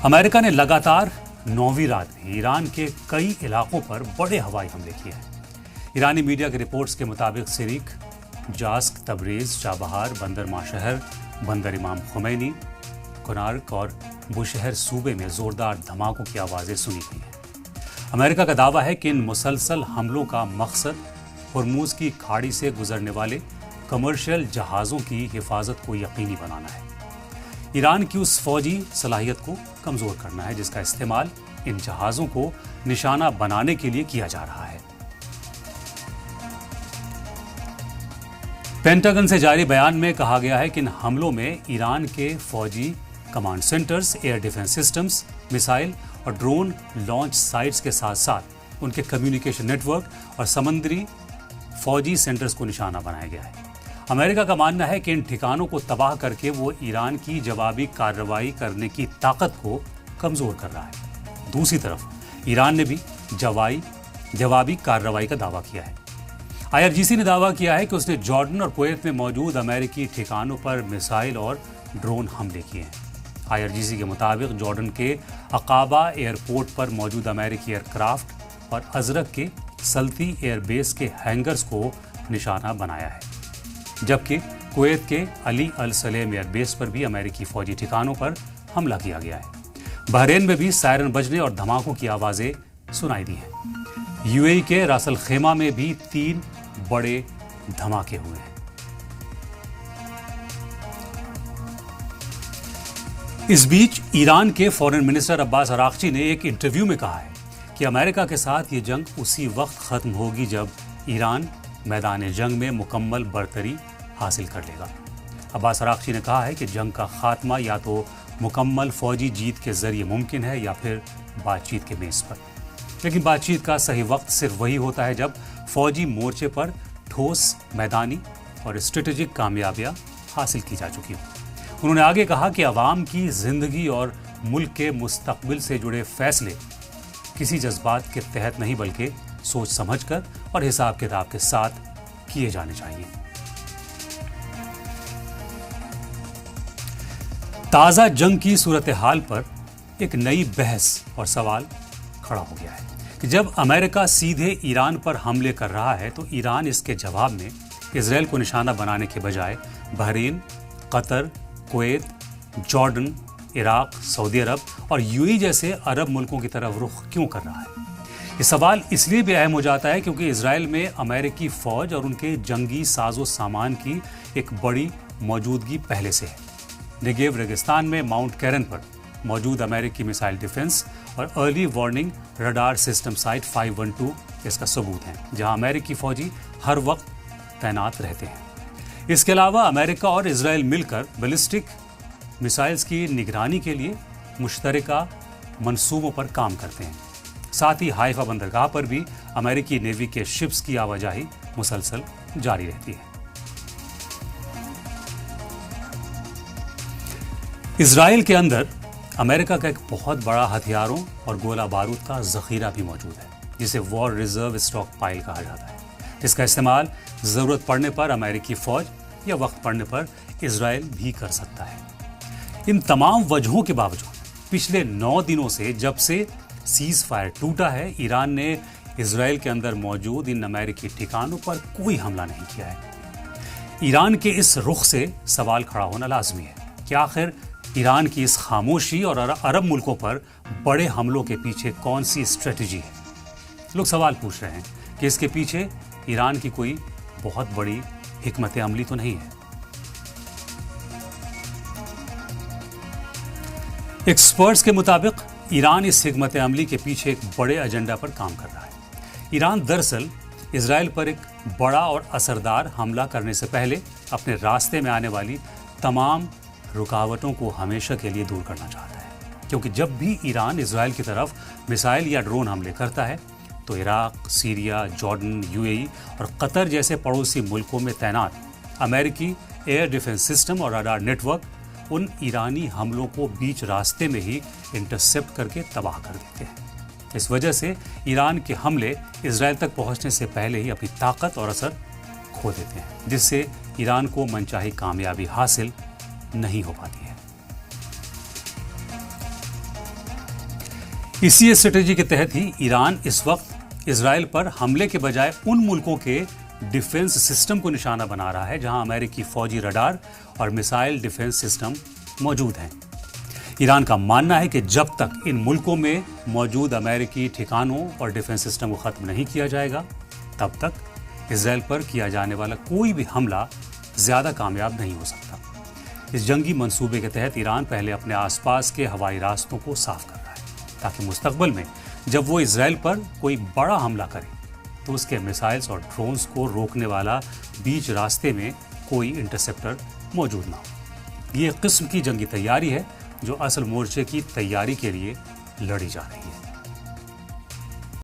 America ने लगातार 9वीं रात में ईरान के कई इलाकों पर बड़े हवाई हमले किए हैं। ईरानी मीडिया की रिपोर्ट्स के मुताबिक सिरिक, जास्क, तबरेज, चाबहार, बंदर माशहर, बंदर इमाम खुमैनी, कुनार्क और बुशहर सूबे में जोरदार धमाकों की आवाज़ें सुनी गई हैं। अमेरिका का दावा है कि इन मुसलसल हमलों का मकसद हुर्मुज की खाड़ी से गुजरने वाले कमर्शियल जहाज़ों की हिफाजत को यकीनी बनाना है। ईरान की उस फौजी सलाहियत को कमज़ोर करना है जिसका इस्तेमाल इन जहाज़ों को निशाना बनाने के लिए किया जा रहा है। पेंटागन से जारी बयान में कहा गया है कि इन हमलों में ईरान के फौजी command centres, air defence systems, missile और ड्रोन लॉन्च साइट्स के साथ साथ उनके कम्युनिकेशन नेटवर्क और समुद्री फौजी सेंटर्स को निशाना बनाया गया है। अमेरिका का मानना है कि इन ठिकानों को तबाह करके वो ईरान की जवाबी कार्रवाई करने की ताकत को कमजोर कर रहा है। दूसरी तरफ ईरान ने भी जवाबी कार्रवाई का दावा किया है। IRGC ने दावा किया है कि उसने जॉर्डन और कुवैत में मौजूद अमेरिकी ठिकानों पर मिसाइल और ड्रोन हमले किए हैं। IRGC के मुताबिक जॉर्डन के अकाबा एयरपोर्ट पर मौजूद अमेरिकी एयरक्राफ्ट और अजरक के सल्ती एयरबेस के हैंगर्स को निशाना बनाया है, जबकि कुवैत के अली अल सलेम एयरबेस पर भी अमेरिकी फौजी ठिकानों पर हमला किया गया है। बहरेन में भी सायरन बजने और धमाकों की आवाजें सुनाई दी हैं। UAE के रास अल खेमा में भी 3 बड़े धमाके हुए हैं। इस बीच ईरान के फॉरेन मिनिस्टर अब्बास अरागची ने एक इंटरव्यू में कहा है कि अमेरिका के साथ ये जंग उसी वक्त खत्म होगी जब ईरान मैदान जंग में मुकम्मल बरतरी हासिल कर लेगा। अब्बास अरागची ने कहा है कि जंग का खात्मा या तो मुकम्मल फौजी जीत के जरिए मुमकिन है या फिर बातचीत के मेज पर, लेकिन बातचीत का सही वक्त सिर्फ वही होता है जब फौजी मोर्चे पर ठोस मैदानी और स्ट्रेटेजिक कामयाबियां हासिल की जा चुकी हों। उन्होंने आगे कहा कि अवाम की जिंदगी और मुल्क के मुस्तकबिल से जुड़े फैसले किसी जज्बात के तहत नहीं बल्कि सोच समझकर और हिसाब किताब के साथ किए जाने चाहिए। ताजा जंग की सूरत हाल पर एक नई बहस और सवाल खड़ा हो गया है कि जब अमेरिका सीधे ईरान पर हमले कर रहा है तो ईरान इसके जवाब में इजराइल को निशाना बनाने के बजाय Bahrain, Qatar, Kuwait, Jordan, Iraq, Saudi Arabia और UAE जैसे अरब मुल्कों की तरफ रुख क्यों कर रहा है। ये सवाल इसलिए भी अहम हो जाता है क्योंकि इजराइल में अमेरिकी फौज और उनके जंगी साजो सामान की एक बड़ी मौजूदगी पहले से है। नेगेव रेगिस्तान में माउंट कैरन पर मौजूद अमेरिकी मिसाइल डिफेंस और early warning radar system site 512 इसका सबूत है, जहां अमेरिकी फौजी हर वक्त तैनात रहते हैं। इसके अलावा अमेरिका और इजराइल मिलकर बैलिस्टिक मिसाइल्स की निगरानी के लिए मुश्तरका मंसूबों पर काम करते हैं। साथ ही हाइफा बंदरगाह पर भी अमेरिकी नेवी के शिप्स की आवाजाही मुसलसल जारी रहती है। इजराइल के अंदर अमेरिका का एक बहुत बड़ा हथियारों और गोला बारूद का जखीरा भी मौजूद है, जिसे वॉर रिजर्व स्टॉक पाइल कहा जाता है, जिसका इस्तेमाल जरूरत पड़ने पर अमेरिकी फौज या वक्त पड़ने पर इजराइल भी कर सकता है। इन तमाम वजहों के बावजूद पिछले 9 दिनों से जब से सीज फायर टूटा है, ईरान ने इजराइल के अंदर मौजूद इन अमेरिकी ठिकानों पर कोई हमला नहीं किया है। ईरान के इस रुख से सवाल खड़ा होना लाजमी है कि आखिर ईरान की इस खामोशी और अरब मुल्कों पर बड़े हमलों के पीछे कौन सी स्ट्रेटजी है। लोग सवाल पूछ रहे हैं कि इसके पीछे ईरान की कोई बहुत बड़ी हिकमत अमली तो नहीं है। एक्सपर्ट्स के मुताबिक ईरान इस हिकमत अमली के पीछे एक बड़े एजेंडा पर काम कर रहा है। ईरान दरअसल इजराइल पर एक बड़ा और असरदार हमला करने से पहले अपने रास्ते में आने वाली तमाम रुकावटों को हमेशा के लिए दूर करना चाहता है, क्योंकि जब भी ईरान इजराइल की तरफ मिसाइल या ड्रोन हमले करता है तो इराक, सीरिया, जॉर्डन, UAE और कतर जैसे पड़ोसी मुल्कों में तैनात अमेरिकी एयर डिफेंस सिस्टम और रडार नेटवर्क उन ईरानी हमलों को बीच रास्ते में ही इंटरसेप्ट करके तबाह कर देते हैं। इस वजह से ईरान के हमले इजराइल तक पहुंचने से पहले ही अपनी ताकत और असर खो देते हैं, जिससे ईरान को मनचाही कामयाबी हासिल नहीं हो पाती है। इसी स्ट्रेटेजी के तहत ही ईरान इस वक्त इजराइल पर हमले के बजाय उन मुल्कों के डिफेंस सिस्टम को निशाना बना रहा है जहां अमेरिकी फौजी रडार और मिसाइल डिफेंस सिस्टम मौजूद हैं। ईरान का मानना है कि जब तक इन मुल्कों में मौजूद अमेरिकी ठिकानों और डिफेंस सिस्टम को खत्म नहीं किया जाएगा, तब तक इजराइल पर किया जाने वाला कोई भी हमला ज्यादा कामयाब नहीं हो सकता। इस जंगी मंसूबे के तहत ईरान पहले अपने आसपास के हवाई रास्तों को साफ कर रहा है ताकि मुस्तकबिल में जब वो इजराइल पर कोई बड़ा हमला करे तो उसके मिसाइल्स और ड्रोन्स को रोकने वाला बीच रास्ते में कोई इंटरसेप्टर मौजूद ना हो। ये एक किस्म की जंगी तैयारी है जो असल मोर्चे की तैयारी के लिए लड़ी जा रही है।